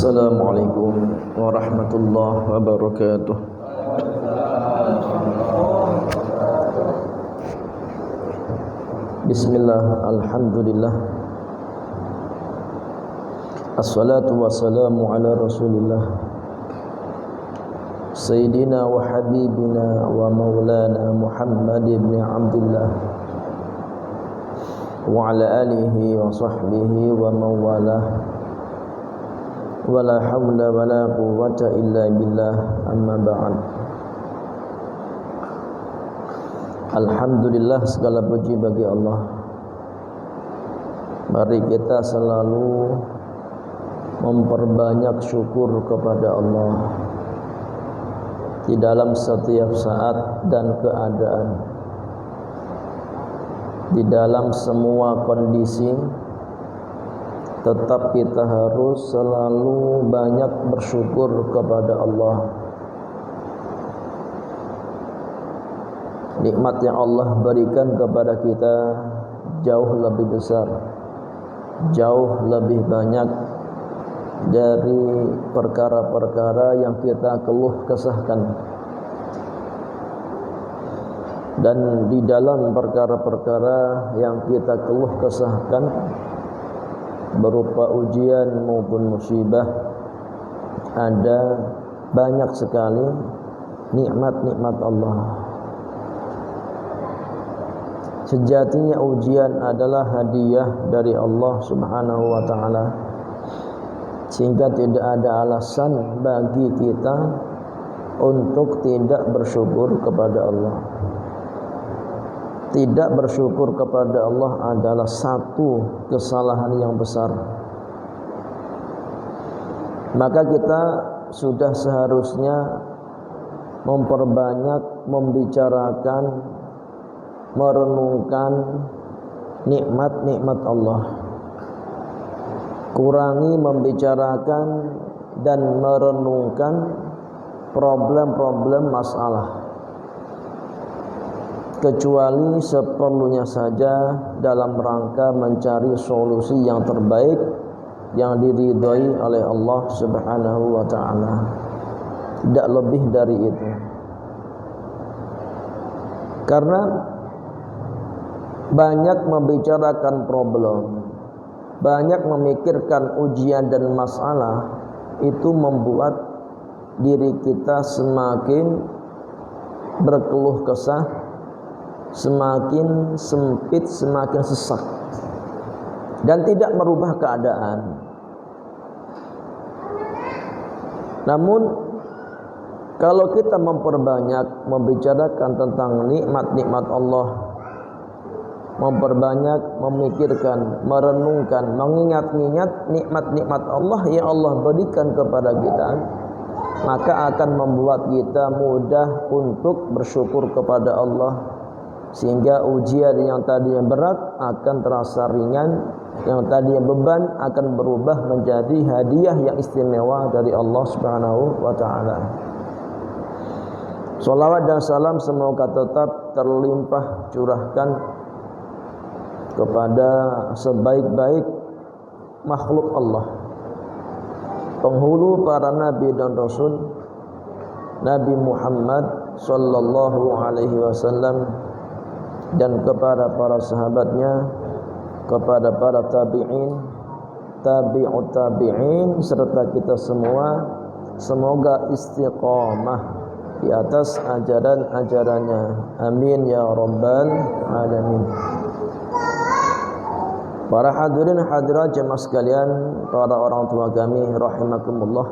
Assalamualaikum warahmatullahi wabarakatuh. Bismillah, alhamdulillah, assalatu wassalamu ala rasulillah Sayyidina wa habibina wa maulana Muhammad ibn Abdullah wa ala alihi wa sahbihi wa mawalah wa la hawla wa la quwwata illa billah, amma ba'd. Alhamdulillah, segala puji bagi Allah. Mari kita selalu memperbanyak syukur kepada Allah di dalam setiap saat dan keadaan, di dalam semua kondisi. Tetap kita harus selalu banyak bersyukur kepada Allah. Nikmat yang Allah berikan kepada kita jauh lebih besar, jauh lebih banyak dari perkara-perkara yang kita keluh kesahkan. Dan di dalam perkara-perkara yang kita keluh kesahkan, berupa ujian maupun musibah, ada banyak sekali nikmat-nikmat Allah. Sejatinya ujian adalah hadiah dari Allah Subhanahu wa ta'ala, sehingga tidak ada alasan bagi kita untuk tidak bersyukur kepada Allah. Tidak bersyukur kepada Allah adalah satu kesalahan yang besar. Maka kita sudah seharusnya memperbanyak membicarakan, merenungkan nikmat-nikmat Allah. Kurangi membicarakan dan merenungkan problem-problem masalah, kecuali seperlunya saja dalam rangka mencari solusi yang terbaik yang diridhai oleh Allah Subhanahu wa ta'ala. Tidak lebih dari itu. Karena banyak membicarakan problem, banyak memikirkan ujian dan masalah, itu membuat diri kita semakin berkeluh kesah, semakin sempit, semakin sesak, dan tidak merubah keadaan. Namun kalau kita memperbanyak membicarakan tentang nikmat-nikmat Allah, memperbanyak memikirkan, merenungkan, mengingat-ingat nikmat-nikmat Allah yang Allah berikan kepada kita, maka akan membuat kita mudah untuk bersyukur kepada Allah, sehingga ujian yang tadinya berat akan terasa ringan, yang tadinya beban akan berubah menjadi hadiah yang istimewa dari Allah Subhanahu wa ta'ala. Salawat dan salam semoga tetap terlimpah curahkan kepada sebaik-baik makhluk Allah, penghulu para nabi dan rasul, Nabi Muhammad sallallahu alaihi wasallam, dan kepada para sahabatnya, kepada para tabi'in, tabi'ut tabi'in, serta kita semua. Semoga istiqamah di atas ajaran-ajarannya. Amin ya rabbal alamin. Para hadirin hadirat jemaah sekalian, para orang tua kami rahimakumullah,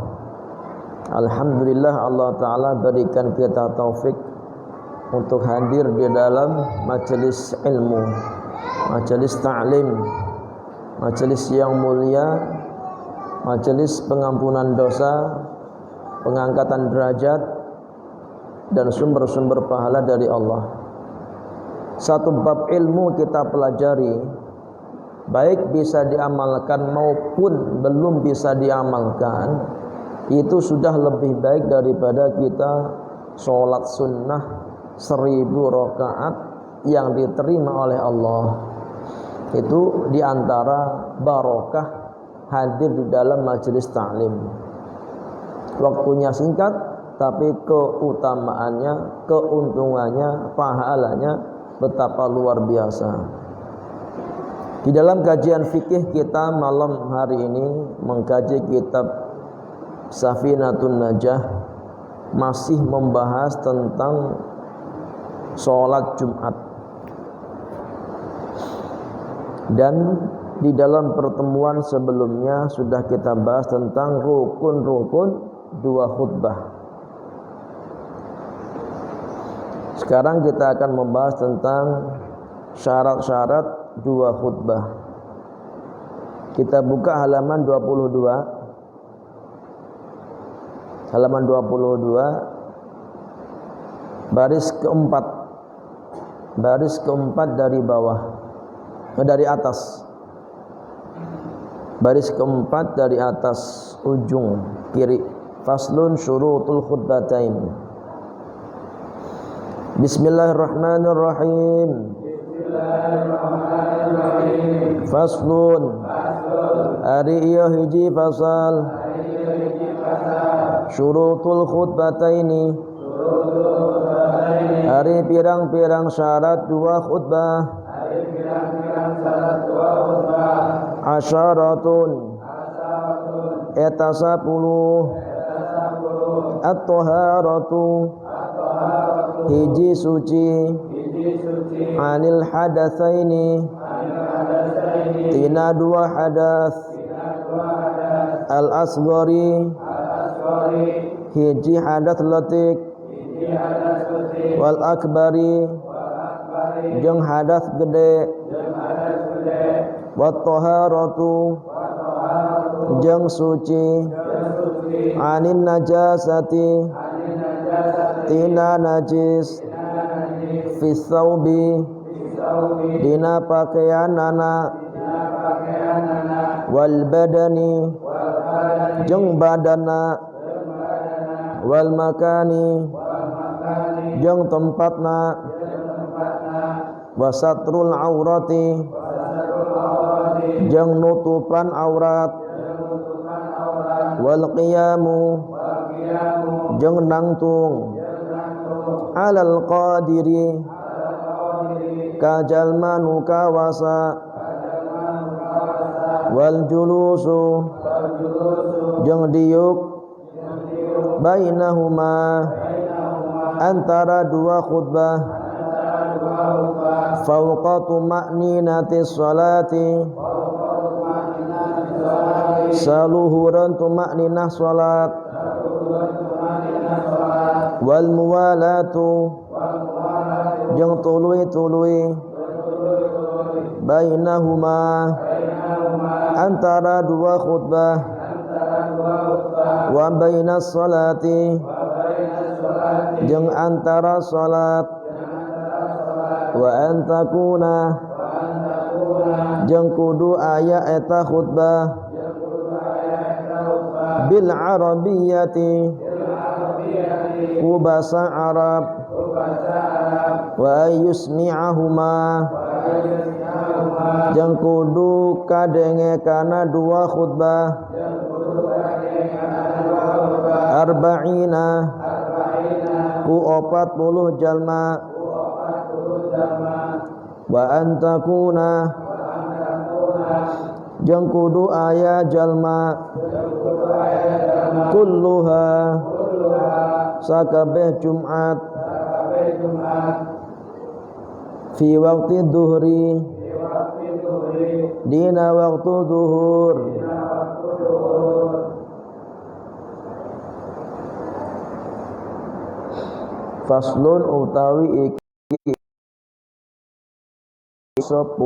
alhamdulillah Allah Ta'ala berikan kita taufik untuk hadir di dalam majelis ilmu, majelis ta'lim, majelis yang mulia, majelis pengampunan dosa, pengangkatan derajat, dan sumber-sumber pahala dari Allah. Satu bab ilmu kita pelajari, baik bisa diamalkan maupun belum bisa diamalkan, itu sudah lebih baik daripada kita sholat sunnah 1000 rakaat yang diterima oleh Allah. Itu diantara barokah hadir di dalam majelis ta'lim. Waktunya singkat, tapi keutamaannya, keuntungannya, pahalanya betapa luar biasa. Di dalam kajian fikih kita malam hari ini mengkaji kitab Safinatun Najah, masih membahas tentang sholat Jumat. Dan di dalam pertemuan sebelumnya sudah kita bahas tentang rukun-rukun dua khutbah. Sekarang kita akan membahas tentang syarat-syarat dua khutbah. Kita buka halaman 22. Halaman 22 baris keempat. Baris keempat dari bawah, dari atas. Baris keempat dari atas ujung kiri. Faslun syurutul khutbatain. Bismillahirrahmanirrahim. Faslun. Ari iya hiji fasal. Syurutul khutbataini. Ari pirang-pirang syarat dua khutbah. Asyaratun. Eta 10. At-taharatu. Hiji suci. Anil hadatsaini. Tina dua hadas. Al-asghari. Hiji hadas letik. Wal akbari. Jeung hadas gede. Wat taharatu. Jeung suci. Anin najasati. Tina najis. Fis saubi. Dina pakaianana. Wal badani. Jeung badana. Wal makani. Jeung tempatna. Wasatrul aurati. Jeung nutupan aurat. Wal qiyamu. Jeung nangtung. Alal qadiri. Kajalma nu kawasa. Wal julusu. Jeung diuk. Bainahuma. Antara dua khutbah. Fauqa tuma'ninatis salati. Saluhuran tuma'ninah salat. Wal muwalatu. Jeung tuluy-tuluy. Bainahuma. Antara dua khutbah. Wa bainas salati. Jeung antara salat. Wa antakuna. Jeung kudu aya eta khutbah. Bil arabiyyati. Ku basa Arab. Wa yusmi'ahuma. Jeung kudu kadenge kana dua khutbah. Arba'ina. Ku 40 jalma. Wa antakuna. Jeung kudu aya jalma. Kulluha. Sakabeh Jumat. Fi waqti duhri. Dina waktu duhur. Faslun utawi iki 10.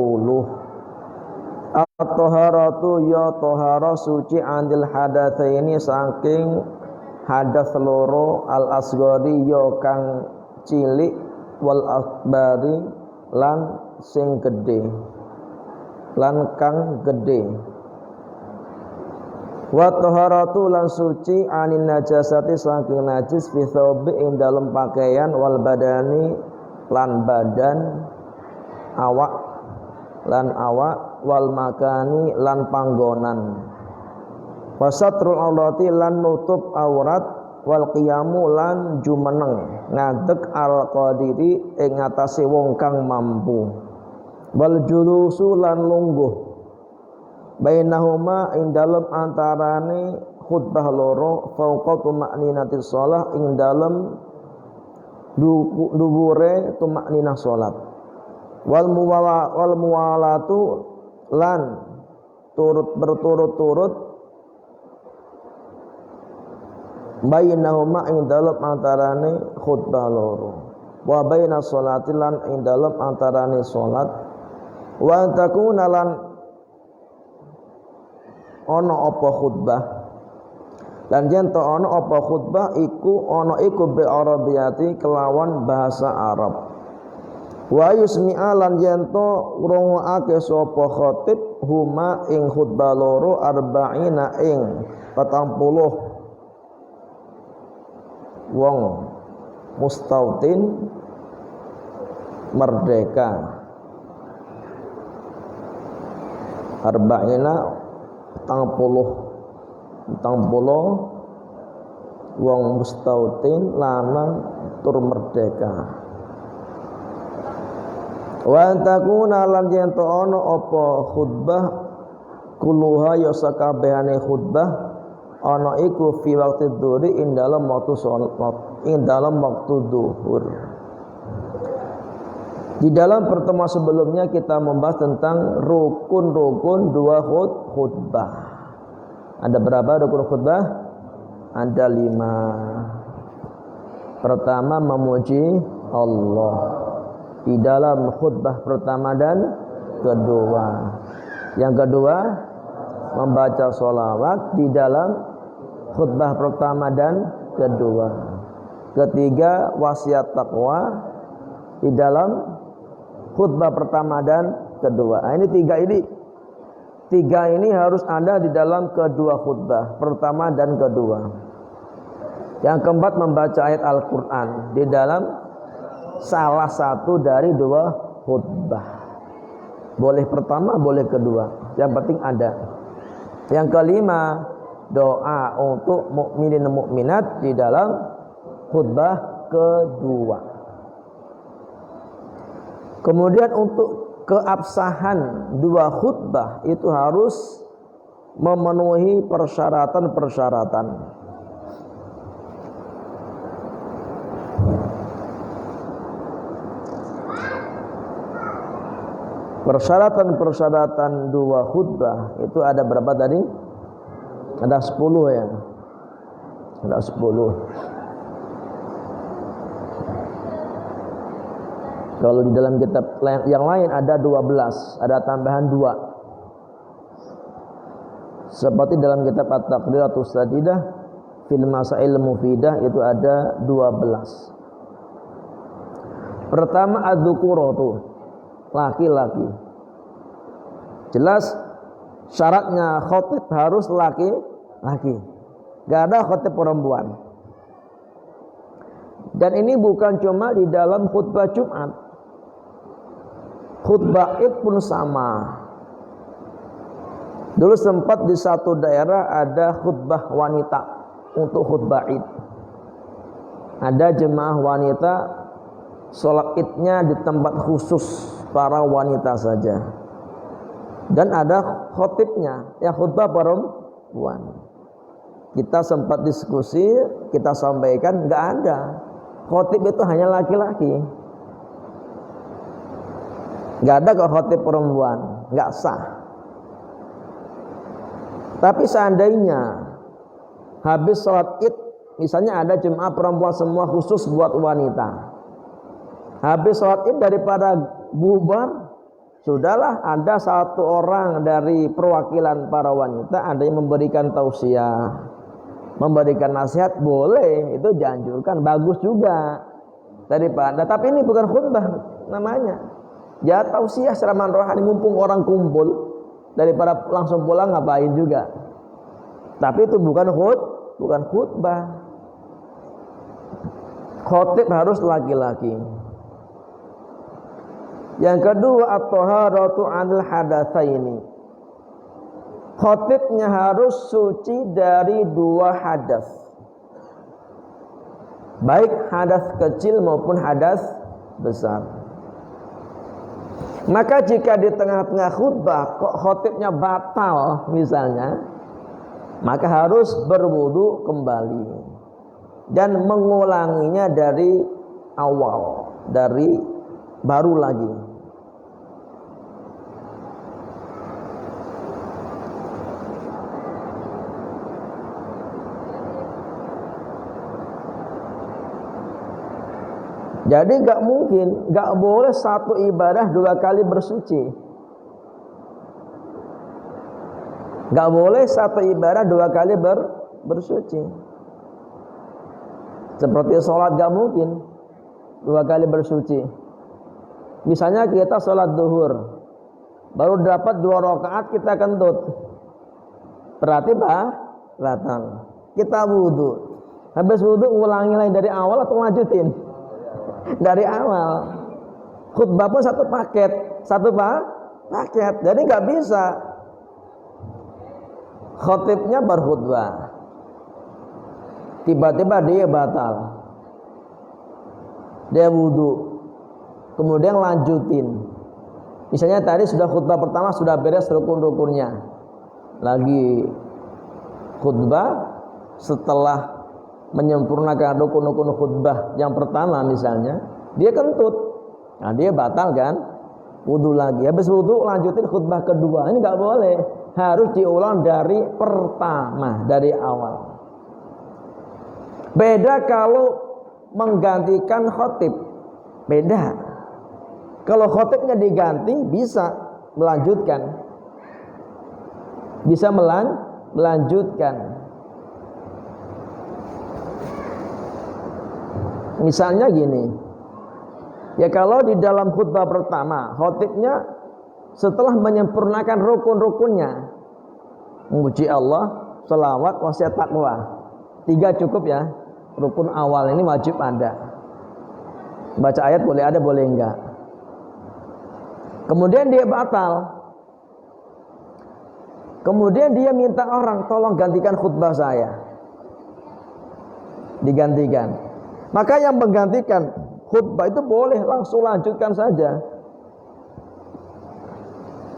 At-taharatu ya tahara suci andil hadatsaini saking hadas loro. Al-asghari ya kang cilik. Wal akbari lan sing gedhe. Lan kang gedhe. Wa taharatu lan suci anin najasati saking najis fi thawbi ing dalem pakaian. Wal badani lan badan. Awak lan awak. Wal makani lan panggonan. Wasatrul aurati lan nutup aurat, wal qiyamu lan jumeneng ngadeg al qadiri ing ngatasé wong kang mampu, wal julusu lan lungguh bainahuma ing dalem antarane khutbah loro fauqa tumakninatis shalah ing dalem dubure tumakninah salat, wal muwalatu lan turut berturut-turut bainahuma ing dalem antarane khutbah loro, wa bainas sholati lan ing dalem antarane salat, wa takuna lan ana apa khutbah lan yen to ana apa khutbah iku bi arabiyati kelawan bahasa Arab, wa yusmi'a lan yen to ngrungokake sapa khatib huma ing khutbah loro arba'ina ing 40 wong mustautin merdeka, arba'ina 40 wong mustautin lanang tur merdeka, wa takuna lan yen to ana apa khutbah kulluha ya sakabehane khutbah ana iku fi waqti dhuhri ing dalam waktu salat, ing dalam waktu zuhur. Di dalam pertemuan sebelumnya kita membahas tentang rukun-rukun dua khutbah. Ada berapa rukun khutbah? Ada 5. Pertama, memuji Allah di dalam khutbah pertama dan kedua. Yang kedua, membaca sholawat di dalam khutbah pertama dan kedua. Ketiga, wasiat taqwa di dalam khutbah pertama dan kedua. Nah, ini tiga ini harus ada di dalam kedua khutbah pertama dan kedua. Yang keempat, membaca ayat Al-Quran di dalam salah satu dari dua khutbah. Boleh pertama, boleh kedua, yang penting ada. Yang kelima, doa untuk mukminin dan mukminat di dalam khutbah kedua. Kemudian untuk keabsahan dua khutbah itu harus memenuhi persyaratan-persyaratan. Persyaratan-persyaratan dua khutbah itu ada berapa tadi? Ada 10 ya. Ada 10. Kalau di dalam kitab yang lain ada 12, ada tambahan 2. Seperti dalam kitab At-Taqriratus Sadidah fil Masail Mufidah itu ada 12. Pertama adzukuratu, laki-laki. Jelas syaratnya khatib harus laki-laki. Gak ada khatib perempuan. Dan ini bukan cuma di dalam khutbah Jumat. Khutbah Id pun sama. Dulu sempat di satu daerah ada khutbah wanita untuk khutbah Id. Ada jemaah wanita sholat Idnya di tempat khusus para wanita saja. Dan ada khotibnya yang khutbah perempuan. Kita sempat diskusi, kita sampaikan nggak ada. Khotib itu hanya laki-laki. Nggak ada kok khotib perempuan, nggak sah. Tapi seandainya habis sholat Id, misalnya ada jemaah perempuan semua khusus buat wanita. Habis sholat Id daripada bubar, sudahlah ada satu orang dari perwakilan para wanita, ada yang memberikan tausiah, memberikan nasihat, boleh, itu dianjurkan, bagus juga daripada. Tapi ini bukan khutbah namanya. Ya tausiah ceramah rohani, mumpung orang kumpul, daripada langsung pulang ngapain juga. Tapi itu bukan khutbah. Khotib harus laki-laki. Yang kedua, at-taharatu 'anil hadatsaini. Khatibnya harus suci dari 2 hadas, baik hadas kecil maupun hadas besar. Maka jika di tengah-tengah khutbah kok khatibnya batal misalnya, maka harus berwudu kembali dan mengulanginya dari awal, dari baru lagi. Jadi gak mungkin, gak boleh satu ibadah 2 kali bersuci. Gak boleh satu ibadah 2 kali bersuci. Seperti sholat gak mungkin 2 kali bersuci. Misalnya kita sholat duhur, baru dapat 2 rakaat kita kentut, berarti batal. Kita wudu, habis wudu ulangi lagi dari awal atau lanjutin? Dari awal. Khutbah pun satu paket. Jadi nggak bisa khatibnya berkhutbah tiba-tiba dia batal, dia wudu, kemudian lanjutin. Misalnya tadi sudah khutbah pertama, sudah beres rukun-rukunnya, lagi khutbah setelah menyempurnakan rukun-rukun khutbah yang pertama misalnya, dia kentut, nah dia batal kan, wudu lagi, habis wudu lanjutin khutbah kedua. Ini nggak boleh, harus diulang dari pertama, dari awal. Beda kalau menggantikan khatib, beda. Kalau khatibnya diganti bisa melanjutkan, melanjutkan. Misalnya gini, ya kalau di dalam khutbah pertama khatibnya setelah menyempurnakan rukun-rukunnya, memuji Allah, selawat, wasiat takwa, 3 cukup ya. Rukun awal ini wajib ada, baca ayat boleh ada, boleh enggak. Kemudian dia batal, kemudian dia minta orang, tolong gantikan khutbah saya, digantikan. Maka yang menggantikan khutbah itu boleh langsung lanjutkan saja,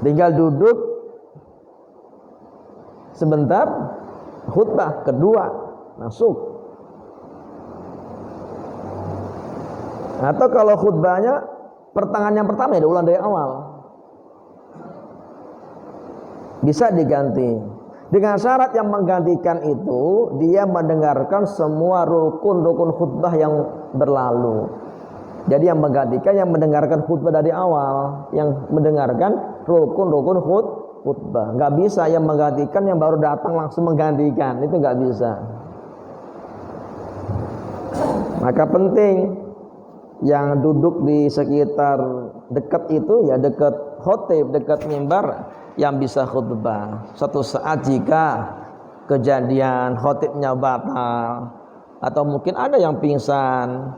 tinggal duduk sebentar, khutbah kedua masuk. Atau kalau khutbahnya pertengahan yang pertama ya diulang dari awal, bisa diganti. Dengan syarat yang menggantikan itu dia mendengarkan semua rukun-rukun khutbah yang berlalu. Jadi yang menggantikan yang mendengarkan khutbah dari awal, yang mendengarkan rukun-rukun khutbah. Nggak bisa yang menggantikan yang baru datang langsung menggantikan, itu nggak bisa. Maka penting yang duduk di sekitar dekat itu ya dekat khatib, dekat mimbar, yang bisa khutbah. Suatu saat jika kejadian khatibnya batal, atau mungkin ada yang pingsan,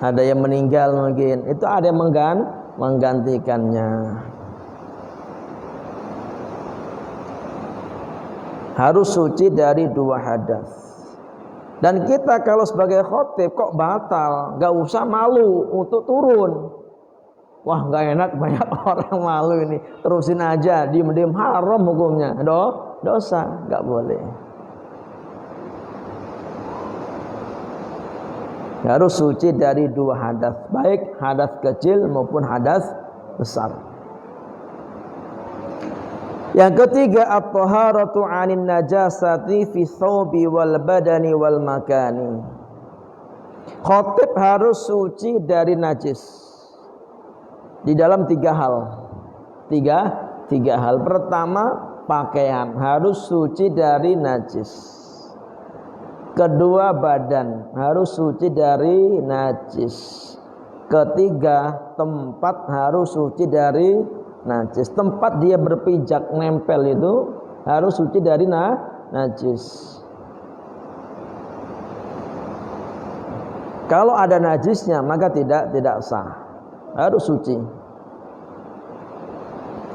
ada yang meninggal mungkin, itu ada yang menggantikannya. Harus suci dari 2 hadas. Dan kita kalau sebagai khatib kok batal, gak usah malu untuk turun. Wah gak enak, banyak orang malu ini, terusin aja, diem-diem, haram hukumnya, dosa, gak boleh. Harus suci dari 2 hadas, baik hadas kecil maupun hadas besar. Yang ketiga, at-taharatu 'anin najasati fi thawbi wal badani wal makani. Khatib harus suci dari najis di dalam 3 hal. Tiga hal. Pertama, pakaian harus suci dari najis. Kedua, badan harus suci dari najis. Ketiga, tempat harus suci dari najis. Tempat dia berpijak nempel itu harus suci dari najis. Kalau ada najisnya maka tidak sah. Harus suci.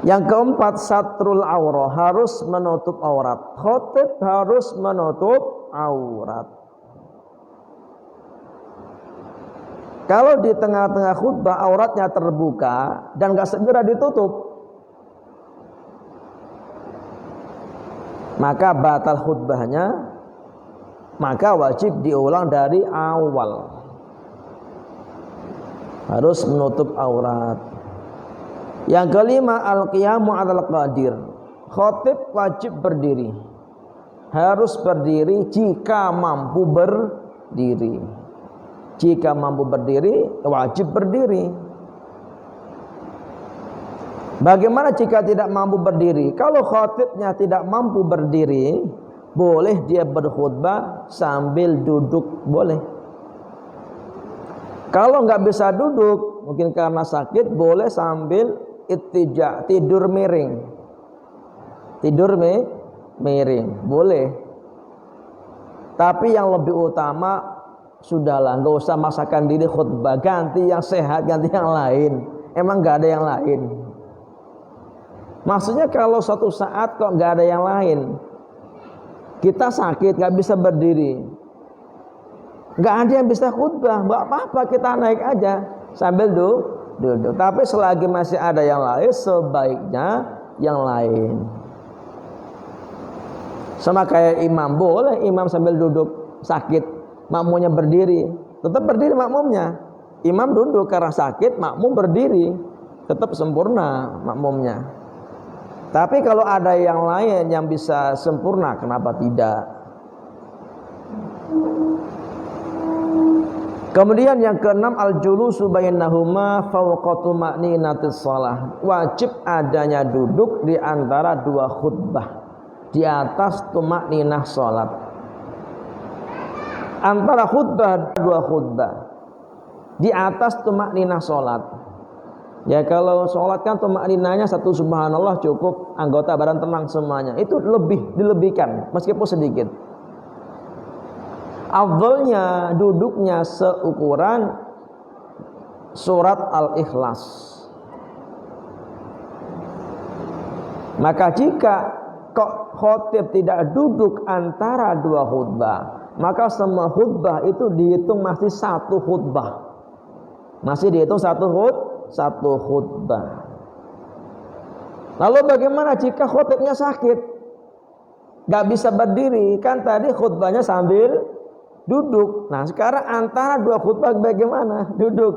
Yang keempat, satrul aurah, harus menutup aurat. Khatib harus menutup aurat. Kalau di tengah-tengah khutbah auratnya terbuka dan gak segera ditutup, maka batal khutbahnya, maka wajib diulang dari awal. Harus menutup aurat. Yang kelima, al-qiyamu 'alal qadir. Khatib wajib berdiri. Harus berdiri jika mampu berdiri. Jika mampu berdiri, wajib berdiri. Bagaimana jika tidak mampu berdiri? Kalau khatibnya tidak mampu berdiri, boleh dia berkhutbah sambil duduk, boleh. Kalau nggak bisa duduk, mungkin karena sakit, boleh sambil ittija, tidur miring. Tidur miring, boleh. Tapi yang lebih utama, sudahlah, nggak usah maksakan diri khutbah, ganti yang sehat, ganti yang lain. Emang nggak ada yang lain? Maksudnya kalau suatu saat kok nggak ada yang lain, kita sakit nggak bisa berdiri, nggak ada yang bisa khutbah, nggak apa-apa, kita naik aja sambil duduk. Tapi selagi masih ada yang lain, sebaiknya yang lain. Sama kayak imam, boleh imam sambil duduk, sakit, makmumnya berdiri, tetap berdiri makmumnya. Imam duduk karena sakit, makmum berdiri, tetap sempurna makmumnya. Tapi kalau ada yang lain yang bisa sempurna, kenapa tidak? Kemudian yang keenam, al-julusu bainahuma fawqa tuma'ninatis shalah. Wajib adanya duduk di antara dua khutbah, di atas tuma'ninah salat. Antara khutbah, dua khutbah, di atas tuma'ninah salat. Ya kalau sholat kan tuma'ninahnya satu subhanallah cukup, anggota badan tenang semuanya. Itu dilebihkan meskipun sedikit. Afdalnya duduknya seukuran surat Al-Ikhlas. Maka jika kok khatib tidak duduk antara dua khutbah, maka semua khutbah itu dihitung masih satu khutbah. Masih dihitung satu khutbah. Lalu bagaimana jika khutibnya sakit, gak bisa berdiri? Kan tadi khutbahnya sambil duduk. Nah sekarang antara dua khutbah bagaimana? Duduk.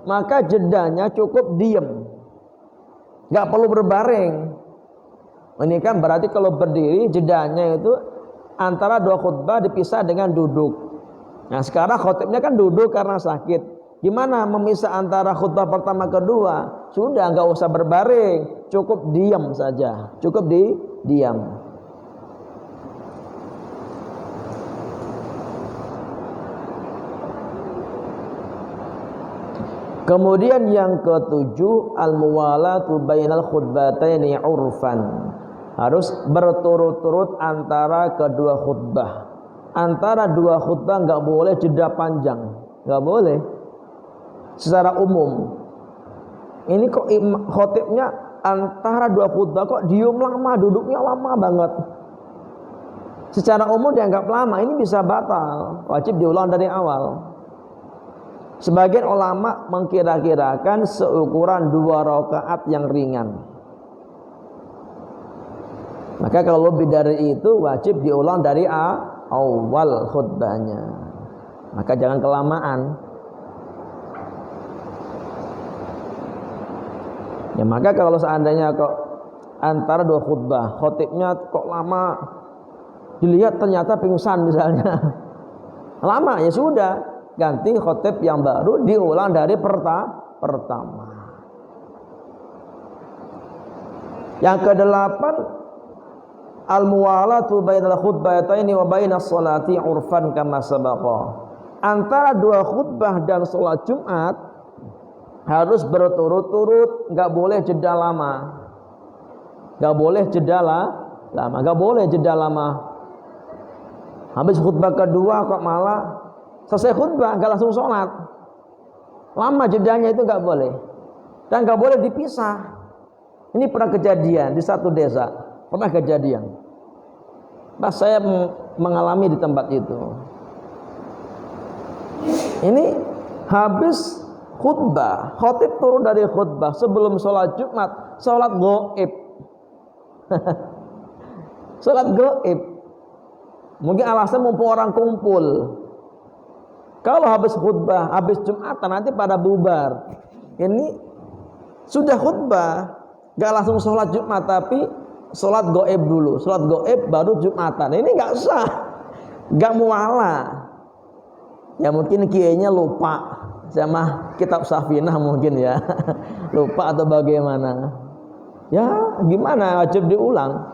Maka jedanya cukup diem, gak perlu berbaring. Ini kan berarti kalau berdiri jedanya itu antara dua khutbah dipisah dengan duduk. Nah sekarang khutibnya kan duduk karena sakit. Gimana memisah antara khutbah pertama kedua? Sudah nggak usah berbaring, cukup diam saja, cukup diam. Kemudian yang ketujuh, al-muwalatu bainal khutbataini urfan. Harus berturut-turut antara kedua khutbah. Antara dua khutbah nggak boleh jeda panjang, nggak boleh. Secara umum, ini kok khotibnya antara dua khutbah kok diem lama, duduknya lama banget. Secara umum dianggap lama, ini bisa batal, wajib diulang dari awal. Sebagian ulama mengkira-kirakan seukuran 2 rakaat yang ringan. Maka kalau lebih dari itu wajib diulang dari awal khutbahnya. Maka jangan kelamaan. Ya maka kalau seandainya kok antara dua khutbah, khotibnya kok lama, dilihat ternyata pingsan misalnya, lama, ya sudah, ganti khotib yang baru, diulang dari pertama. Yang kedelapan, al-muwalatu bainal khutbataini wa bainas sholati urfan kama sabaqa. Antara dua khutbah dan sholat Jumat harus berturut-turut, nggak boleh jeda lama, nggak boleh jeda lama, nggak boleh jeda lama. Habis khutbah kedua kok malah selesai khutbah nggak langsung sholat, lama jedanya itu nggak boleh, dan nggak boleh dipisah. Ini pernah kejadian di satu desa, pernah kejadian. Pas saya mengalami di tempat itu. Ini habis khutbah, khatib turun dari khutbah sebelum sholat Jumat, sholat gaib. Sholat gaib. Mungkin alasan mumpung orang kumpul. Kalau habis khutbah, habis Jumatan nanti pada bubar. Ini sudah khutbah, gak langsung sholat Jumat, tapi sholat gaib dulu. Sholat gaib baru Jumatan. Ini gak sah, gak mualah. Ya mungkin kiainya lupa sama kitab Safinah mungkin ya. Lupa atau bagaimana. Ya gimana, wajib diulang.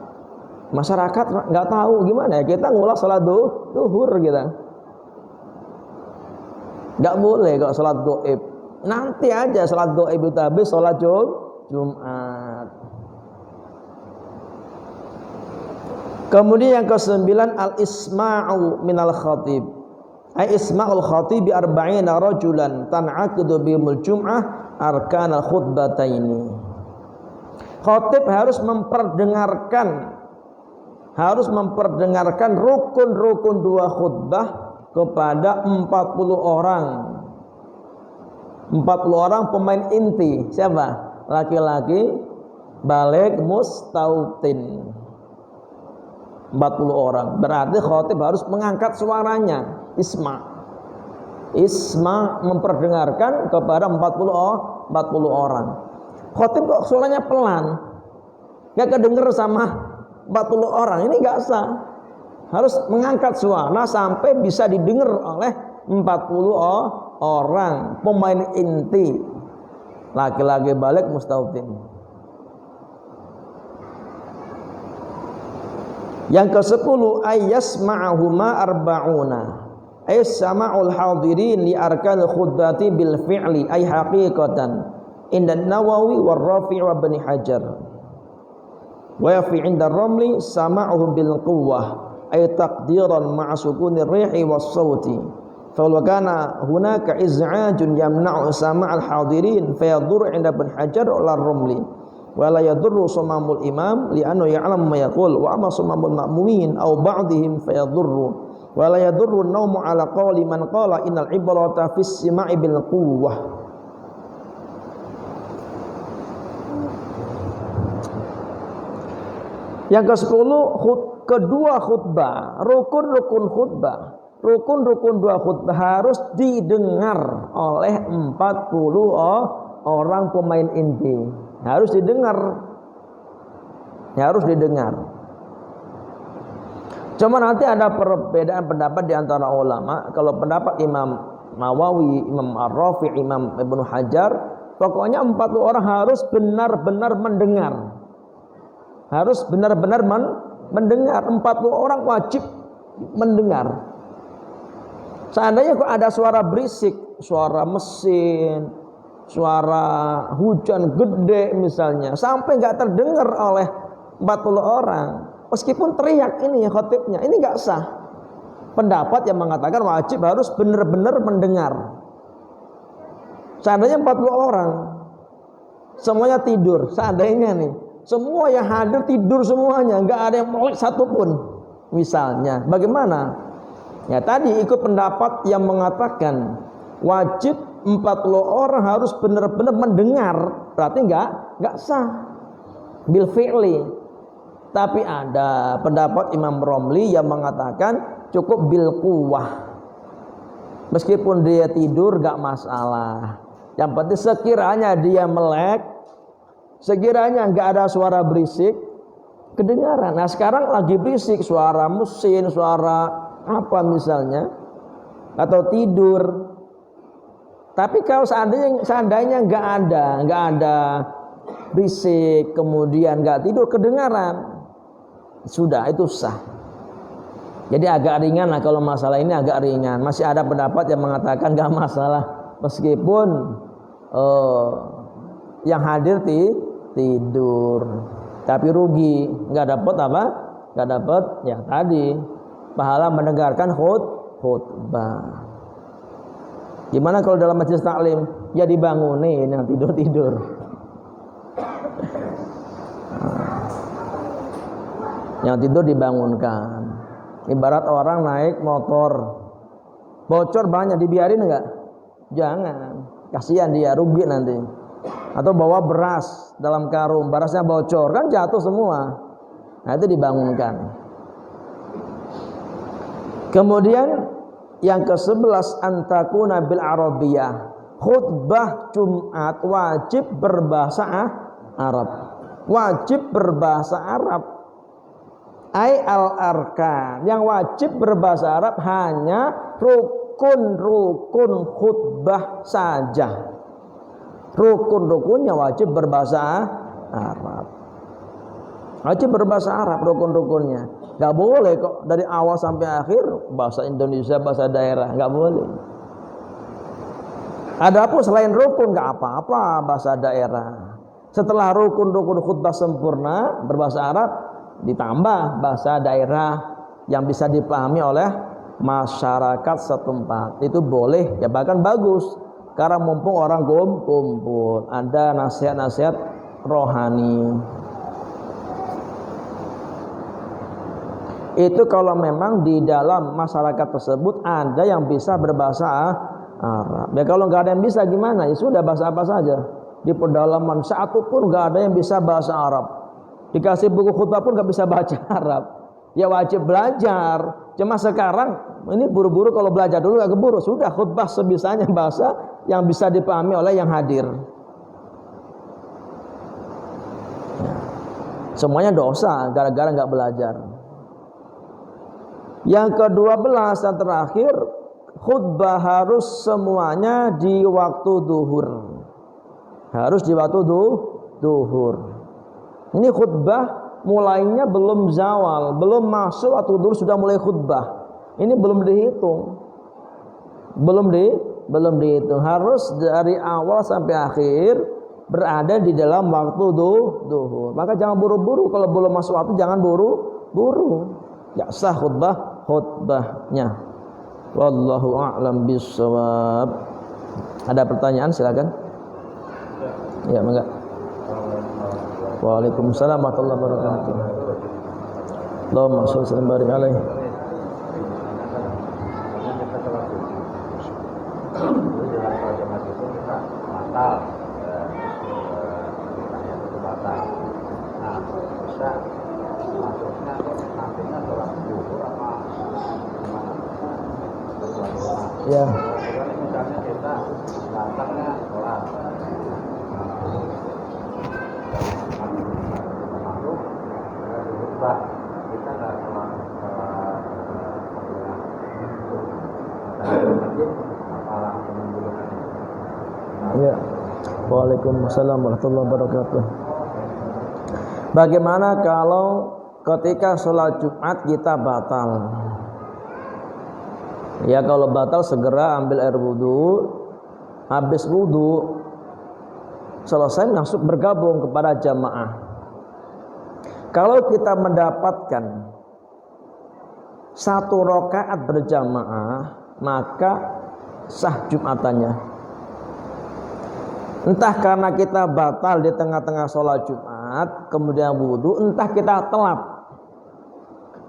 Masyarakat nggak tahu gimana ya, kita ngulang sholat duhur kita. Nggak boleh kalau sholat gaib. Nanti aja sholat gaib itu habis sholat Jumat. Kemudian yang ke-9 al-isma'u minal khatib. Ai isma'ul khatib bi arba'ina rajulan tan'aqidu bihimul jum'ah arkanal khutbataini. Khatib harus memperdengarkan rukun-rukun dua khutbah kepada 40 orang. 40 orang pemain inti. Siapa? Laki-laki baligh mustautin. 40 orang. Berarti khatib harus mengangkat suaranya. Isma memperdengarkan kepada 40 orang. Khatib kok suaranya pelan, gak kedenger sama 40 orang, ini gak sah. Harus mengangkat suara sampai bisa didengar oleh 40 orang pemain inti, laki-laki baligh mustautin. Yang ke-10 ayyasma'ahuma arba'una. Ay sama'ul hadirin li arkanil khutbati bil fi'li ay haqiqatan inda Nawawi wa Rafi' wa Ibnu Hajar. Wa yafi 'inda Ramli sama'uhum bil quwwah ay taqdiran ma'a sukunir rihi was sauti. Fa law kana hunaka iz'ajun yamna'u sama'al hadirin fa yadur 'inda Ibnu Hajar wal Ramli. Wa la yadurru sumamul imam li'annahu ya'lamu ma yaqul wa amma sumamul ma'mumin aw ba'dihim fa yadurru. Wala yadurru an-naumu ala qawli man qala innal ibrata fis sima'i bil quwwah. Yang ke-10 kedua khutbah, rukun-rukun khutbah. Rukun-rukun dua khutbah harus didengar oleh 40 orang pemain inti. Harus didengar. Harus didengar. Cuma nanti ada perbedaan pendapat di antara ulama. Kalau pendapat Imam Nawawi, Imam Ar-Rafi', Imam Ibnu Hajar, pokoknya 40 orang harus benar-benar mendengar. Harus benar-benar mendengar. 40 orang wajib mendengar. Seandainya kok ada suara berisik, suara mesin, suara hujan gede misalnya, sampai nggak terdengar oleh 40 orang. Meskipun teriak ini ya khatibnya, ini enggak sah. Pendapat yang mengatakan wajib harus benar-benar mendengar. Seandainya 40 orang semuanya tidur, seandainya nih, semua yang hadir tidur semuanya, enggak ada yang melek satupun. Misalnya, bagaimana? Ya tadi ikut pendapat yang mengatakan wajib 40 orang harus benar-benar mendengar, berarti enggak sah. Bil fi'li. Tapi ada pendapat Imam Romli yang mengatakan cukup bil quwwah. Meskipun dia tidur gak masalah. Yang penting sekiranya dia melek, sekiranya gak ada suara berisik, kedengaran. Nah sekarang lagi berisik, suara mesin, suara apa misalnya, atau tidur. Tapi kalau seandainya gak ada berisik, kemudian gak tidur, kedengaran, sudah itu sah. Jadi agak ringan lah kalau masalah ini, agak ringan. Masih ada pendapat yang mengatakan gak masalah meskipun yang hadir tidur, tapi rugi, nggak dapat apa? Nggak dapat ya tadi pahala mendengarkan khutbah. Gimana kalau dalam majelis taklim ya dibangunin yang tidur-tidur. Yang tidur dibangunkan. Ibarat orang naik motor, bocor banyak, dibiarin enggak? Jangan, kasihan dia, rugi nanti. Atau bawa beras dalam karung, berasnya bocor, kan jatuh semua. Nah itu dibangunkan. Kemudian yang ke-11, antakuna bil arabiyah. Khutbah Jumat wajib berbahasa Arab. Wajib berbahasa Arab. Ai al-arkan. Yang wajib berbahasa Arab hanya rukun-rukun khutbah saja. Rukun-rukunnya wajib berbahasa Arab. Wajib berbahasa Arab rukun-rukunnya. Gak boleh kok dari awal sampai akhir bahasa Indonesia, bahasa daerah, gak boleh. Adapun selain rukun gak apa-apa bahasa daerah. Setelah rukun-rukun khutbah sempurna berbahasa Arab, ditambah bahasa daerah yang bisa dipahami oleh masyarakat setempat. Itu boleh, ya bahkan bagus. Karena mumpung orang kumpul, ada nasihat-nasihat rohani. Itu kalau memang di dalam masyarakat tersebut ada yang bisa berbahasa Arab. Ya kalau nggak ada yang bisa gimana? Ya sudah bahasa apa saja. Di pedalaman satu pun nggak ada yang bisa bahasa Arab. Dikasih buku khutbah pun nggak bisa baca Arab. Ya wajib belajar. Cuma sekarang ini buru-buru, kalau belajar dulu nggak keburu. Sudah khutbah sebisanya bahasa yang bisa dipahami oleh yang hadir. Semuanya dosa gara-gara nggak belajar. Yang ke-12 dan terakhir, khutbah harus semuanya di waktu duhur. Harus di waktu duhur. Ini khutbah mulainya belum zawal, belum masuk waktu duhur sudah mulai khutbah. Ini belum dihitung. Belum dihitung. Harus dari awal sampai akhir berada di dalam waktu duhur. Maka jangan buru-buru, kalau belum masuk waktu jangan buru-buru. Ya sah khutbahnya. Wallahu a'lam bissawab. Ada pertanyaan silakan. Ya, mangga. Waalaikumsalam warahmatullahi wabarakatuh. Allahumma shalli wa sallim barik alaihi. Ya. Misalnya kita datangnya sholat, kita nggak sholat ya. Waalaikumsalam warahmatullahi wabarakatuh. Bagaimana kalau ketika sholat Jumat kita batal? Ya kalau batal segera ambil air wudhu, habis wudhu selesai langsung bergabung kepada jamaah. Kalau kita mendapatkan satu rakaat berjamaah, maka sah Jumatannya. Entah karena kita batal di tengah-tengah sholat Jumat, kemudian wudhu, entah kita telat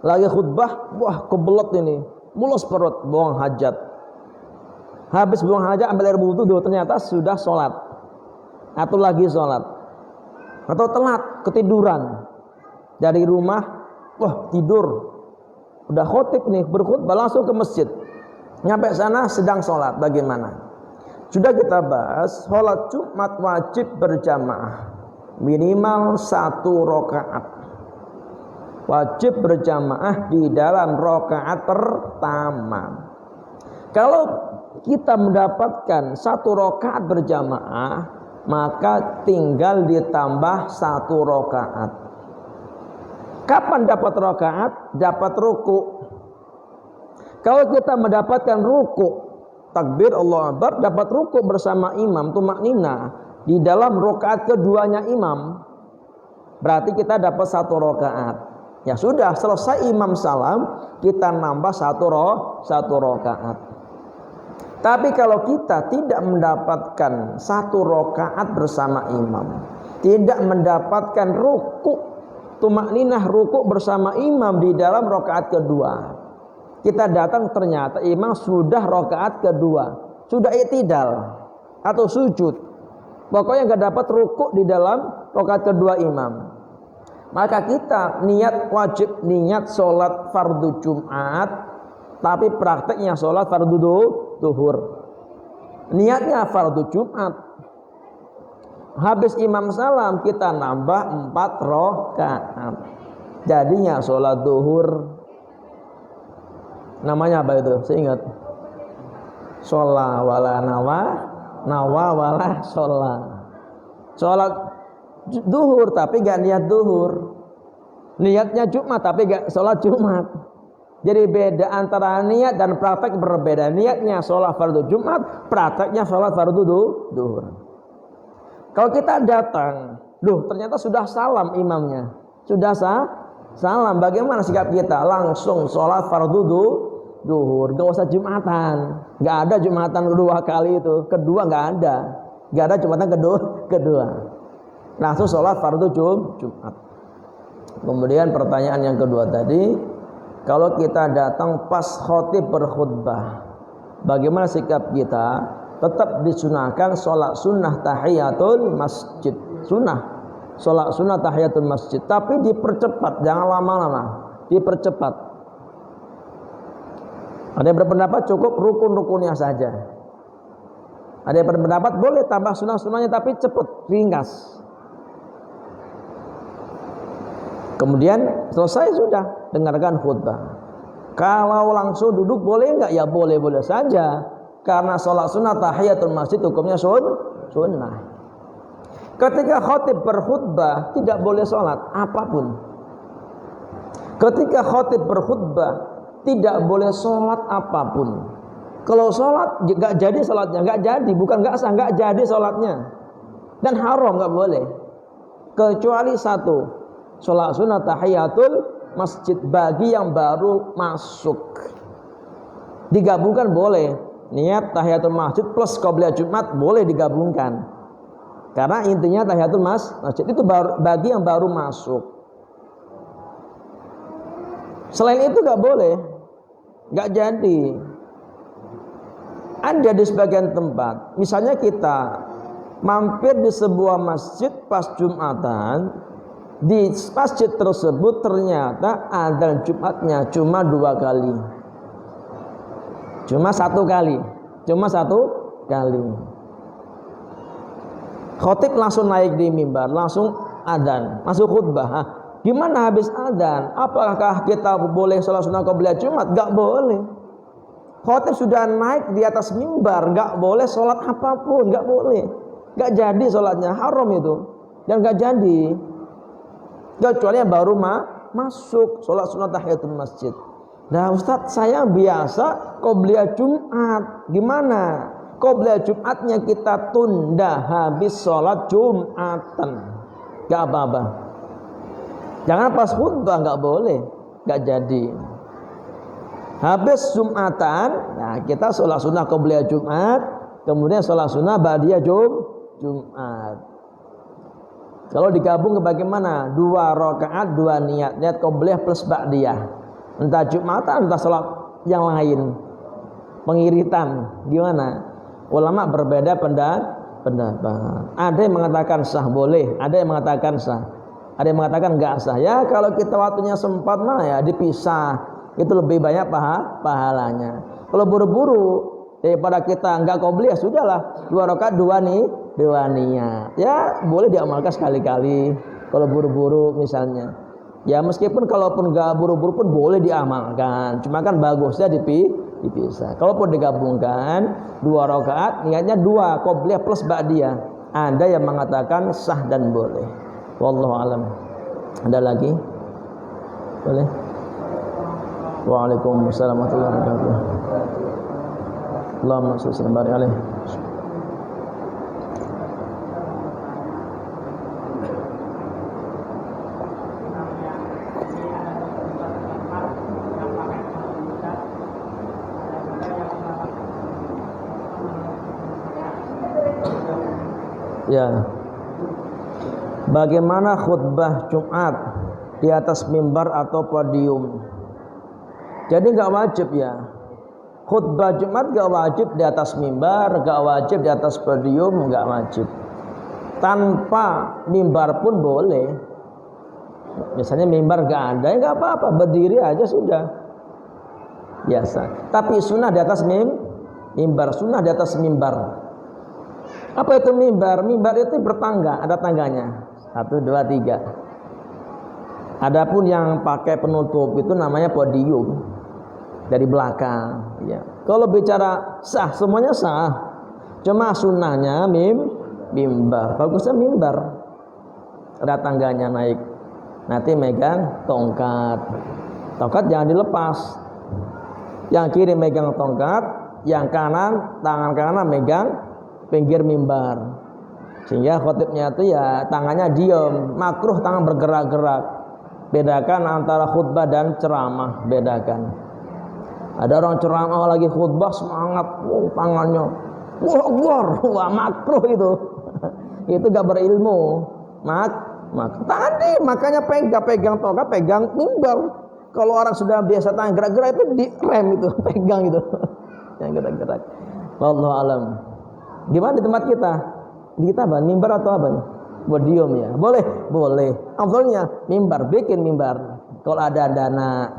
lagi khutbah, wah kebelet ini, mulus perut, buang hajat. Habis buang hajat ambil air wudhu, ternyata sudah sholat atau lagi sholat, atau telat ketiduran dari rumah, wah tidur, udah khotib nih berkhutbah langsung ke masjid, nyampe sana sedang sholat, bagaimana? Sudah kita bahas, sholat Jumat wajib berjamaah minimal 1 rakaat. Wajib berjamaah di dalam rakaat pertama. Kalau kita mendapatkan 1 rakaat berjamaah, maka tinggal ditambah 1 rakaat. Kapan dapat rakaat? Dapat ruku. Kalau kita mendapatkan ruku, takbir Allah Akbar, dapat ruku bersama imam, tumaknina di dalam rakaat keduanya imam, berarti kita dapat 1 rakaat. Ya sudah, selesai imam salam, kita nambah 1 rakaat. Tapi kalau kita tidak mendapatkan 1 rakaat bersama imam, tidak mendapatkan ruku, tumakninah rukuk bersama imam di dalam rakaat kedua. Kita datang ternyata imam sudah rakaat kedua, sudah i'tidal atau sujud. Pokoknya enggak dapat rukuk di dalam rakaat kedua imam. Maka kita wajib niat sholat fardu Jumat, tapi prakteknya sholat fardu duhur. Niatnya fardu Jumat. Habis imam salam kita nambah 4 rakaat. Jadinya sholat duhur. Namanya apa itu? Saya ingat. Sholat wala nawa wala sholat. Sholat duhur tapi gak niat duhur. Niatnya Jumat tapi gak sholat Jumat. Jadi beda antara niat dan praktek berbeda. Niatnya sholat fardu Jumat, prakteknya sholat fardu duhur. Kalau kita datang, ternyata sudah salam imamnya, sudah salam. Bagaimana sikap kita? Langsung sholat fardu duhur, gak usah Jumatan. Gak ada Jumatan kedua kali itu, kedua gak ada Jumatan kedua. Langsung sholat fardu Jumat. Kemudian pertanyaan yang kedua tadi, kalau kita datang pas khotib berkhutbah, bagaimana sikap kita? Tetap disunahkan sholat sunnah tahiyatul masjid. Sholat sunnah tahiyatul masjid, tapi dipercepat, jangan lama-lama, dipercepat. Ada yang berpendapat cukup rukun-rukunnya saja. Ada yang berpendapat boleh tambah sunnah-sunnahnya tapi cepat, ringkas. Kemudian selesai sudah, dengarkan khutbah. Kalau langsung duduk boleh enggak? Ya boleh-boleh saja. Karena sholat sunnah tahiyatul masjid hukumnya sunnah. Ketika khotib berkhutbah tidak boleh sholat apapun. Ketika khotib berkhutbah tidak boleh sholat apapun. Kalau sholat nggak jadi sholatnya, nggak jadi, bukan nggak sah, nggak jadi sholatnya. Dan haram, nggak boleh. Kecuali satu, sholat sunnah tahiyatul masjid bagi yang baru masuk. Digabungkan boleh. Niat tahiyatul masjid plus qobliyah Jumat boleh digabungkan. Karena intinya tahiyatul masjid itu bagi yang baru masuk. Selain itu gak boleh, gak jadi. Ada di sebagian tempat, misalnya kita mampir di sebuah masjid pas Jumatan, di masjid tersebut ternyata adzan Jumatnya cuma 2 kali. Cuma satu kali. Khotib langsung naik di mimbar, langsung adzan, masuk khutbah. Gimana habis adzan? Apakah kita boleh sholat sunnah qobliyah Jumat? Gak boleh. Khotib sudah naik di atas mimbar, gak boleh sholat apapun, gak boleh. Gak jadi sholatnya, haram itu. Dan gak jadi. Kecuali yang baru masuk sholat sunnah tahiyatul masjid. Nah Ustadz, saya biasa qobliyah Jumat. Gimana? Qobliyah Jumatnya kita tunda habis sholat Jumatan. Gak apa-apa. Jangan pas khutbah, gak boleh. Gak jadi. Habis Jumatan, nah kita sholat sunnah qobliyah Jumat, kemudian sholat sunnah ba'diyah Jumat. Kalau digabung ke bagaimana? 2 rakaat, 2 niat. Niat qobliyah plus ba'diyah. Entah Jumatan, entah sholat yang lain, pengiritan, gimana? Ulama berbeda pendapat. Ada yang mengatakan sah boleh, ada yang mengatakan sah, ada yang mengatakan enggak sah. Ya kalau kita waktunya sempat mah ya dipisah, itu lebih banyak pahalanya. Kalau buru-buru daripada kita enggak qobliyah, sudahlah 2 rakaat 2 niat. Ya boleh diamalkan sekali-kali. Kalau buru-buru misalnya. Ya meskipun kalaupun gak buru-buru pun boleh diamalkan. Cuma kan bagusnya dipisah. Kalaupun digabungkan 2 rakaat niatnya 2 qobliyah plus ba'diyah. Ada yang mengatakan sah dan boleh. Wallahu alam. Ada lagi? Boleh? Waalaikumsalam warahmatullahi wabarakatuh. Allahumma shalli wa sallim alaihi. Ya. Bagaimana khutbah Jumat di atas mimbar atau podium. Jadi nggak wajib ya. Khutbah Jumat nggak wajib di atas mimbar, nggak wajib di atas podium, nggak wajib. Tanpa mimbar pun boleh. Misalnya mimbar nggak ada, ya nggak apa-apa, berdiri aja sudah. Biasa. Tapi sunnah di atas mimbar, sunnah di atas mimbar. Apa itu mimbar? Mimbar itu bertangga, ada tangganya. 1, 2, 3. Adapun yang pakai penutup itu namanya podium. Dari belakang ya. Kalau bicara sah, semuanya sah. Cuma sunnahnya mimbar. Bagusnya mimbar. Ada tangganya naik. Nanti megang tongkat. Tongkat jangan dilepas. Yang kiri megang tongkat, yang kanan, tangan kanan megang pinggir mimbar. Sehingga khotibnya itu ya tangannya diem. Makruh tangan bergerak-gerak. Bedakan antara khutbah dan ceramah, bedakan. Ada orang ceramah lagi khutbah semangat, tangannya wah makruh itu. Itu gak berilmu. Tadi makanya pegang tongkat, pegang mimbar. Kalau orang sudah biasa tangan gerak-gerak itu direm itu, pegang itu. Yang gerak-gerak. Wallahu alam. Gimana di tempat kita? Di kita apa? Mimbar atau apa nih? Podium ya. Boleh. Afdalnya mimbar, bikin mimbar. Kalau ada dana.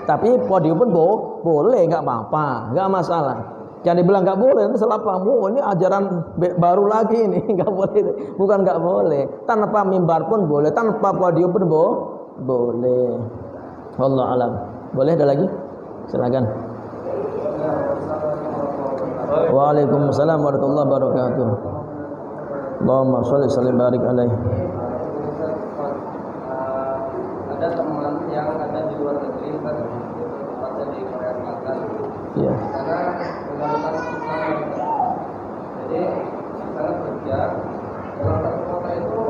Tapi podium pun boleh, nggak apa-apa, nggak masalah. Jangan dibilang nggak boleh, nanti salah paham. Ini ajaran baru lagi ini, nggak boleh. Bukan nggak boleh. Tanpa mimbar pun boleh, tanpa podium pun boleh. Wallahu alam. Boleh ada lagi? Silakan. Waalaikumsalam warahmatullahi wabarakatuh. Allahumma sholli sallim barik alaihi. Ada teman yang ada di luar negeri kan, tempatnya di Korea Selatan. Iya. Karena menggunakan Islam. Jadi di sana kerja dalam satu kota itu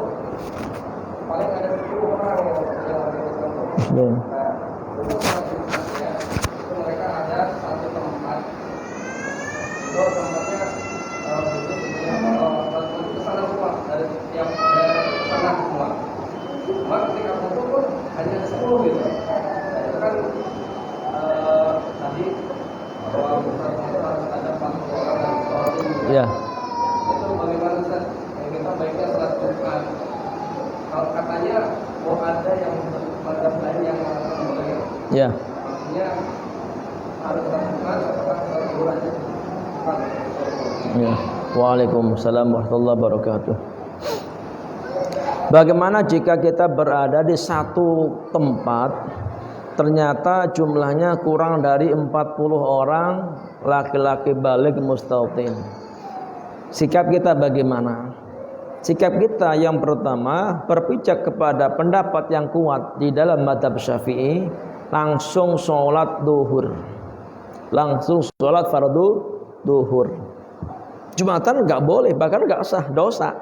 paling ada 10 orang yang ada Islam. Muslim. Nah, itu tempatnya itu mereka ada satu tempat. Itu tempatnya khusus untuk kesana semua dari setiap sana semua. Cuma ketika foto pun hanya 10 gitu. Nah, itu kan tadi bahwa besar-besar harus ada 40 orang dan sholat ini. Iya. Itu bagaimana Ustaz? Kita baiknya sholat Jumat. Kalau katanya mau ada yang mazhab lain yang mengatakan boleh. Iya. Maksudnya harus sholat Jumat atau sholat zuhur aja. Ya. Waalaikumsalam warahmatullahi wabarakatuh. Bagaimana jika kita berada di satu tempat, ternyata jumlahnya kurang dari 40 orang laki-laki baligh mustautin. Sikap kita bagaimana? Sikap kita yang pertama berpijak kepada pendapat yang kuat di dalam mazhab Syafi'i, langsung sholat duhur. Langsung sholat fardu duhur. Jumatan nggak boleh, bahkan nggak sah, dosa.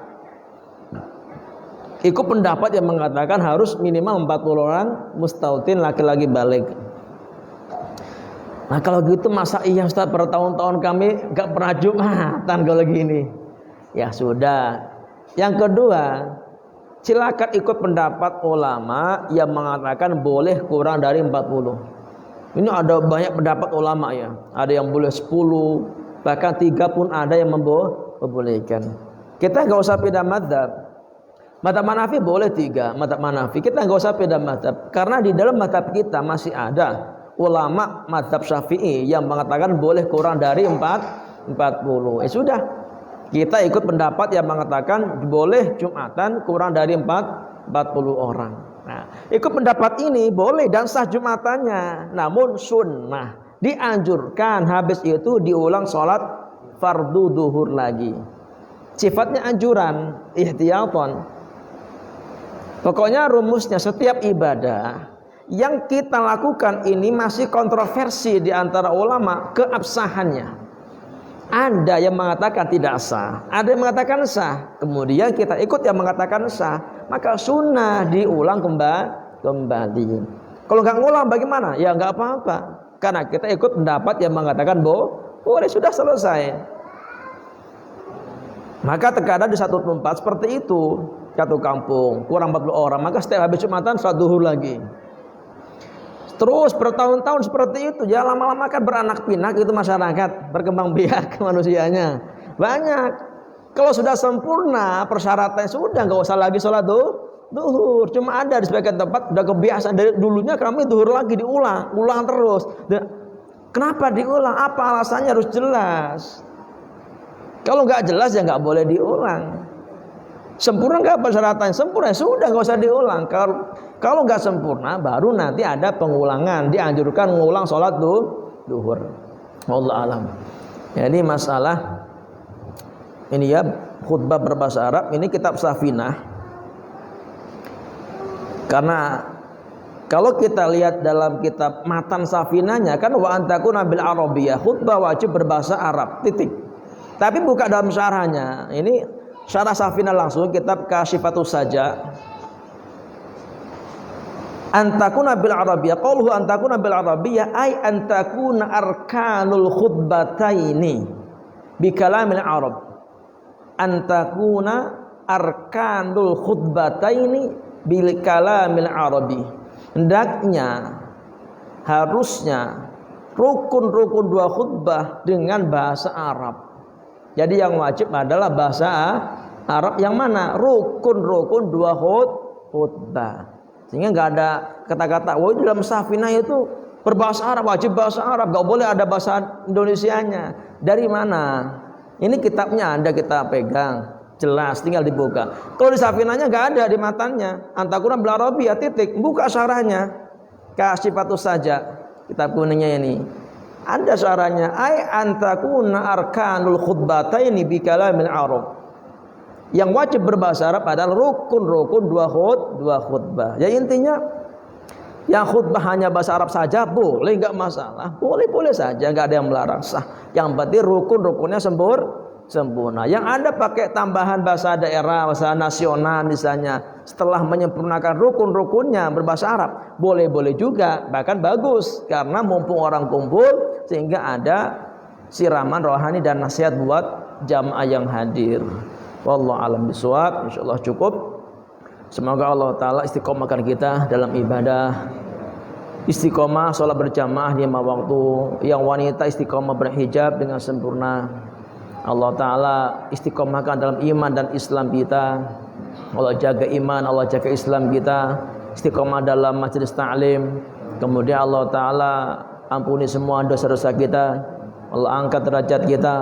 Ikut pendapat yang mengatakan harus minimal 40 orang mustautin laki-laki baligh. Nah kalau gitu masa iya Ustaz, bertahun-tahun kami nggak pernah Jumatan kalau gini. Ya sudah. Yang kedua, silakan ikut pendapat ulama yang mengatakan boleh kurang dari 40. Ini ada banyak pendapat ulama ya. Ada yang boleh 10, bahkan 3 pun ada yang membolehkan. Kita nggak usah beda madzhab. Madzhab Hanafi boleh 3, madzhab Hanafi. Kita nggak usah beda madzhab, karena di dalam madzhab kita masih ada ulama madzhab Syafi'i yang mengatakan boleh kurang dari 40. Sudah. Kita ikut pendapat yang mengatakan boleh Jumatan kurang dari 40 orang. Nah, ikut pendapat ini boleh dan sah Jumatannya. Namun sunnah, dianjurkan habis itu diulang sholat fardu duhur lagi. Sifatnya anjuran, ihtiyatan. Pokoknya rumusnya setiap ibadah yang kita lakukan ini masih kontroversi di antara ulama keabsahannya. Ada yang mengatakan tidak sah, ada yang mengatakan sah. Kemudian kita ikut yang mengatakan sah, maka sunnah diulang kembali. Kalau nggak ngulang bagaimana? Ya nggak apa-apa, karena kita ikut pendapat yang mengatakan boleh, sudah selesai. Maka terkadang di satu tempat seperti itu, satu kampung, kurang 40 orang, maka setiap habis Jumatan salat duhur lagi. Terus bertahun-tahun seperti itu, ya lama-lama kan beranak pinak itu masyarakat, berkembang biak manusianya. Banyak. Kalau sudah sempurna persyaratannya sudah nggak usah lagi sholat duhur. Cuma ada di sebagian tempat udah kebiasaan dari dulunya kami duhur lagi ulang terus. Kenapa diulang? Apa alasannya harus jelas. Kalau nggak jelas ya nggak boleh diulang. Sempurna nggak persyaratannya? Sempurna sudah nggak usah diulang. Kalau nggak sempurna baru nanti ada pengulangan. Dianjurkan mengulang sholat duhur. Wallahu alam. Jadi masalah ini ya khutbah berbahasa Arab ini kitab Safinah. Karena kalau kita lihat dalam kitab matan Safinahnya kan wa antakuna bil arabiyyah, khutbah wajib berbahasa Arab. Titik. Tapi buka dalam syarahnya. Ini syarah Safinah langsung kitab Kasyifatus Saja. Antakuna bil arabiyyah, qauluhu antakuna bil arabiyyah ay antakuna arkanul khutbataini bi kalamil arab. Antakuna arkanul khutbataini bil kalamil arabi. Hendaknya harusnya rukun-rukun dua khutbah dengan bahasa Arab. Jadi yang wajib adalah bahasa Arab yang mana? Rukun-rukun dua khutbah. Sehingga nggak ada kata-kata, wah di dalam Safinah itu berbahasa Arab, wajib bahasa Arab, nggak boleh ada bahasa Indonesianya. Dari mana? Ini kitabnya Anda kita pegang, jelas, tinggal dibuka. Kalau di Safinahnya nggak ada di matanya. Antakuna bil arabiyyah titik, buka syarahnya. Kasyifatus Saja, kitab kuningnya ini. Ada syarahnya, ay antakuna arkanul khutbataini bi kalamil arab. Yang wajib berbahasa Arab adalah rukun-rukun dua khutbah. Ya intinya yang khutbah hanya bahasa Arab saja boleh, enggak masalah. Boleh-boleh saja, enggak ada yang melarang, sah. Yang penting rukun-rukunnya sempurna. Yang ada pakai tambahan bahasa daerah, bahasa nasional misalnya, setelah menyempurnakan rukun-rukunnya berbahasa Arab, boleh-boleh juga, bahkan bagus karena mumpung orang kumpul sehingga ada siraman rohani dan nasihat buat jamaah yang hadir. Wallahu alam bisawab. Insyaallah cukup. Semoga Allah taala istiqomahkan kita dalam ibadah. Istiqomah salat berjamaah di lima waktu. Yang wanita istiqomah berhijab dengan sempurna. Allah taala istiqomahkan dalam iman dan Islam kita. Allah jaga iman, Allah jaga Islam kita. Istiqomah dalam majelis ta'lim. Kemudian Allah taala ampuni semua dosa-dosa kita. Allah angkat derajat kita.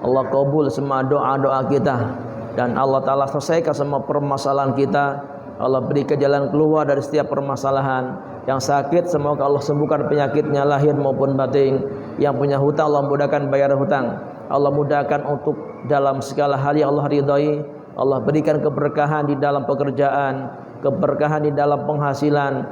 Allah kabul semua doa-doa kita. Dan Allah Ta'ala selesaikan semua permasalahan kita. Allah berikan jalan keluar dari setiap permasalahan. Yang sakit semoga Allah sembuhkan penyakitnya lahir maupun batin. Yang punya hutang Allah mudahkan bayar hutang. Allah mudahkan untuk dalam segala hal yang Allah ridhai. Allah berikan keberkahan di dalam pekerjaan, keberkahan di dalam penghasilan,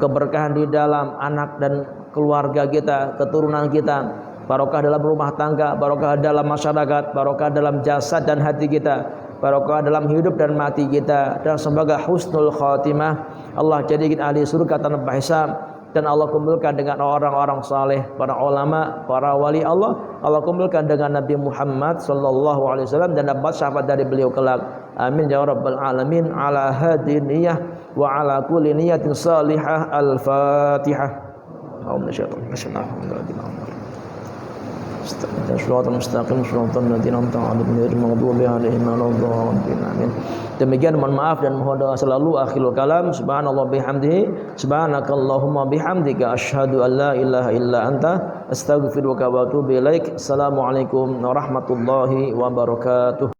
keberkahan di dalam anak dan keluarga kita, keturunan kita. Barokah dalam rumah tangga, barokah dalam masyarakat, barokah dalam jasad dan hati kita, barokah dalam hidup dan mati kita, dan semoga husnul khatimah. Allah jadikan ahli surga tanpa hisab, dan Allah kumpulkan dengan orang-orang saleh, para ulama, para wali Allah. Allah kumpulkan dengan Nabi Muhammad sallallahu alaihi wasallam dan dapat syafaat dari beliau kelak. Amin ya rabbal alamin. Ala hadhihi niyyah wa ala kulli niyyatin salihah. Al-Fatihah. Demikian, mohon maaf dan mohon doa selalu. Akhirul kalam, subhanallah bihamdihi, subhanakallahumma bihamdika, asyhadu an la ilaha illa anta, astaghfiruka wa atubu ilaik. Assalamualaikum warahmatullahi wabarakatuh.